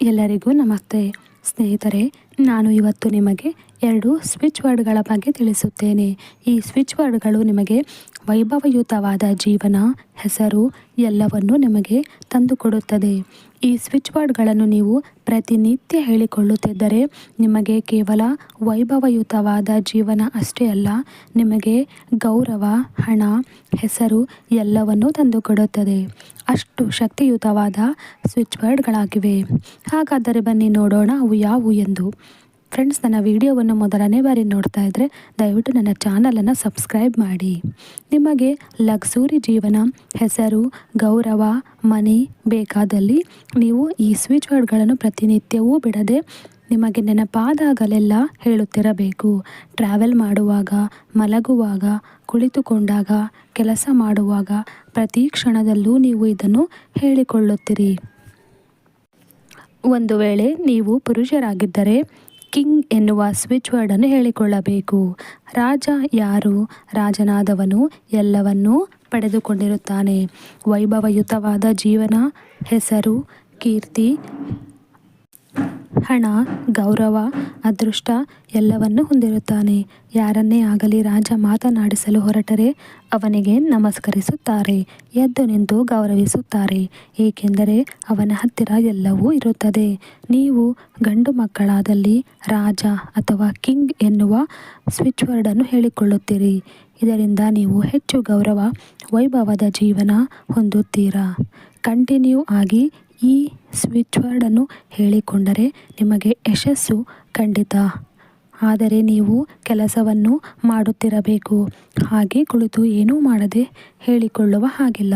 ಎಲ್ಲರಿಗೂ ನಮಸ್ತೆ ಸ್ನೇಹಿತರೆ. ನಾನು ಇವತ್ತು ನಿಮಗೆ 2 ಸ್ವಿಚ್ ವರ್ಡ್ಗಳ ಬಗ್ಗೆ ತಿಳಿಸುತ್ತೇನೆ. ಈ ಸ್ವಿಚ್ ವರ್ಡ್ಗಳು ನಿಮಗೆ ವೈಭವಯುತವಾದ ಜೀವನ, ಹೆಸರು ಎಲ್ಲವನ್ನೂ ನಿಮಗೆ ತಂದುಕೊಡುತ್ತದೆ. ಈ ಸ್ವಿಚ್ ವರ್ಡ್ಗಳನ್ನು ನೀವು ಪ್ರತಿನಿತ್ಯ ಹೇಳಿಕೊಳ್ಳುತ್ತಿದ್ದರೆ ನಿಮಗೆ ಕೇವಲ ವೈಭವಯುತವಾದ ಜೀವನ ಅಷ್ಟೇ ಅಲ್ಲ, ನಿಮಗೆ ಗೌರವ, ಹಣ, ಹೆಸರು ಎಲ್ಲವನ್ನೂ ತಂದುಕೊಡುತ್ತದೆ. ಅಷ್ಟು ಶಕ್ತಿಯುತವಾದ ಸ್ವಿಚ್ ವರ್ಡ್ಗಳಾಗಿವೆ. ಹಾಗಾದರೆ ಬನ್ನಿ ನೋಡೋಣ ಅವು ಯಾವುವು ಎಂದು. ಫ್ರೆಂಡ್ಸ್, ನನ್ನ ವಿಡಿಯೋವನ್ನು ಮೊದಲನೇ ಬಾರಿ ನೋಡ್ತಾ ಇದ್ದರೆ ದಯವಿಟ್ಟು ನನ್ನ ಚಾನಲನ್ನು ಸಬ್ಸ್ಕ್ರೈಬ್ ಮಾಡಿ. ನಿಮಗೆ ಲಕ್ಸುರಿ ಜೀವನ, ಹೆಸರು, ಗೌರವ, ಮನಿ ಬೇಕಾದಲ್ಲಿ ನೀವು ಈ ಸ್ವಿಚ್ ವರ್ಡ್ಗಳನ್ನು ಪ್ರತಿನಿತ್ಯವೂ ಬಿಡದೆ ನಿಮಗೆ ನೆನಪಾದಾಗಲೆಲ್ಲ ಹೇಳುತ್ತಿರಬೇಕು. ಟ್ರಾವೆಲ್ ಮಾಡುವಾಗ, ಮಲಗುವಾಗ, ಕುಳಿತುಕೊಂಡಾಗ, ಕೆಲಸ ಮಾಡುವಾಗ ಪ್ರತಿ ಕ್ಷಣದಲ್ಲೂ ನೀವು ಇದನ್ನು ಹೇಳಿಕೊಳ್ಳುತ್ತೀರಿ. ಒಂದು ವೇಳೆ ನೀವು ಪುರುಷರಾಗಿದ್ದರೆ ಕಿಂಗ್ ಎನ್ನುವ ಸ್ವಿಚ್ ವರ್ಡನ್ನು ಹೇಳಿಕೊಳ್ಳಬೇಕು. ರಾಜ ಯಾರು? ರಾಜನಾದವನು ಎಲ್ಲವನ್ನೂ ಪಡೆದುಕೊಂಡಿರುತ್ತಾನೆ. ವೈಭವಯುತವಾದ ಜೀವನ, ಹೆಸರು, ಕೀರ್ತಿ, ಹಣ, ಗೌರವ, ಅದೃಷ್ಟ ಎಲ್ಲವನ್ನೂ ಹೊಂದಿರುತ್ತಾನೆ. ಯಾರನ್ನೇ ಆಗಲಿ ರಾಜ ಮಾತನಾಡಿಸಲು ಹೊರಟರೆ ಅವನಿಗೆ ನಮಸ್ಕರಿಸುತ್ತಾರೆ, ಎದ್ದು ನಿಂತು ಗೌರವಿಸುತ್ತಾರೆ. ಏಕೆಂದರೆ ಅವನ ಹತ್ತಿರ ಎಲ್ಲವೂ ಇರುತ್ತದೆ. ನೀವು ಗಂಡು ಮಕ್ಕಳಾದಲ್ಲಿ ರಾಜ ಅಥವಾ ಕಿಂಗ್ ಎನ್ನುವ ಸ್ವಿಚ್ ವರ್ಡನ್ನು ಹೇಳಿಕೊಳ್ಳುತ್ತೀರಿ. ಇದರಿಂದ ನೀವು ಹೆಚ್ಚು ಗೌರವ, ವೈಭವದ ಜೀವನ ಹೊಂದುತ್ತೀರಾ. ಕಂಟಿನ್ಯೂ ಆಗಿ ಈ ಸ್ವಿಚ್ ವರ್ಡನ್ನು ಹೇಳಿಕೊಂಡರೆ ನಿಮಗೆ ಯಶಸ್ಸು ಖಂಡಿತ. ಆದರೆ ನೀವು ಕೆಲಸವನ್ನು ಮಾಡುತ್ತಿರಬೇಕು. ಹಾಗೆ ಕುಳಿತು ಏನೂ ಮಾಡದೆ ಹೇಳಿಕೊಳ್ಳುವ ಹಾಗಿಲ್ಲ.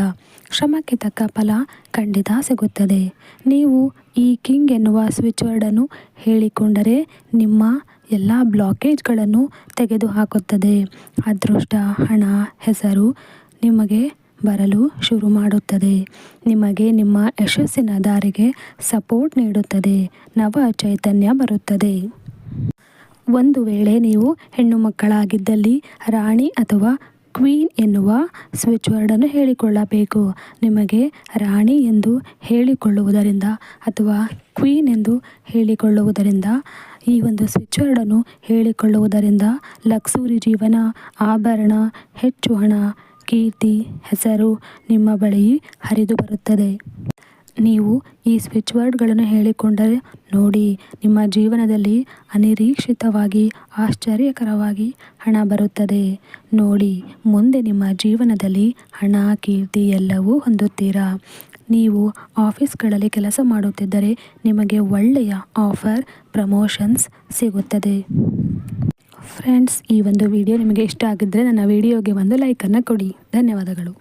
ಶ್ರಮಕ್ಕೆ ತಕ್ಕ ಫಲ ಖಂಡಿತ ಸಿಗುತ್ತದೆ. ನೀವು ಈ ಕಿಂಗ್ ಎನ್ನುವ ಸ್ವಿಚ್ ವರ್ಡನ್ನು ಹೇಳಿಕೊಂಡರೆ ನಿಮ್ಮ ಎಲ್ಲ ಬ್ಲಾಕೇಜ್ಗಳನ್ನು ತೆಗೆದುಹಾಕುತ್ತದೆ. ಅದೃಷ್ಟ, ಹಣ, ಹೆಸರು ನಿಮಗೆ ಬರಲು ಶುರು ಮಾಡುತ್ತದೆ. ನಿಮಗೆ ನಿಮ್ಮ ಯಶಸ್ಸಿನ ದಾರಿಗೆ ಸಪೋರ್ಟ್ ನೀಡುತ್ತದೆ. ನವ ಚೈತನ್ಯ ಬರುತ್ತದೆ. ಒಂದು ವೇಳೆ ನೀವು ಹೆಣ್ಣು ಮಕ್ಕಳಾಗಿದ್ದಲ್ಲಿ ರಾಣಿ ಅಥವಾ ಕ್ವೀನ್ ಎನ್ನುವ ಸ್ವಿಚ್ ವರ್ಡನ್ನು ಹೇಳಿಕೊಳ್ಳಬೇಕು. ನಿಮಗೆ ರಾಣಿ ಎಂದು ಹೇಳಿಕೊಳ್ಳುವುದರಿಂದ ಅಥವಾ ಕ್ವೀನ್ ಎಂದು ಹೇಳಿಕೊಳ್ಳುವುದರಿಂದ, ಈ ಒಂದು ಸ್ವಿಚ್ ವರ್ಡನ್ನು ಹೇಳಿಕೊಳ್ಳುವುದರಿಂದ ಲಕ್ಸುರಿ ಜೀವನ, ಆಭರಣ, ಹೆಚ್ಚು ಹಣ, ಕೀರ್ತಿ, ಹೆಸರು ನಿಮ್ಮ ಬಳಿ ಹರಿದು ಬರುತ್ತದೆ. ನೀವು ಈ ಸ್ವಿಚ್ ವರ್ಡ್ಗಳನ್ನು ಹೇಳಿಕೊಂಡರೆ ನೋಡಿ, ನಿಮ್ಮ ಜೀವನದಲ್ಲಿ ಅನಿರೀಕ್ಷಿತವಾಗಿ, ಆಶ್ಚರ್ಯಕರವಾಗಿ ಹಣ ಬರುತ್ತದೆ. ನೋಡಿ, ಮುಂದೆ ನಿಮ್ಮ ಜೀವನದಲ್ಲಿ ಹಣ, ಕೀರ್ತಿ ಎಲ್ಲವೂ ಹೊಂದುತ್ತೀರಾ. ನೀವು ಆಫೀಸ್ಗಳಲ್ಲಿ ಕೆಲಸ ಮಾಡುತ್ತಿದ್ದರೆ ನಿಮಗೆ ಒಳ್ಳೆಯ ಆಫರ್, ಪ್ರಮೋಷನ್ಸ್ ಸಿಗುತ್ತದೆ. ಫ್ರೆಂಡ್ಸ್, ಈ ಒಂದು ವಿಡಿಯೋ ನಿಮಗೆ ಇಷ್ಟ ಆಗಿದ್ದರೆ ನನ್ನ ವಿಡಿಯೋಗೆ ಒಂದು ಲೈಕನ್ನು ಕೊಡಿ. ಧನ್ಯವಾದಗಳು.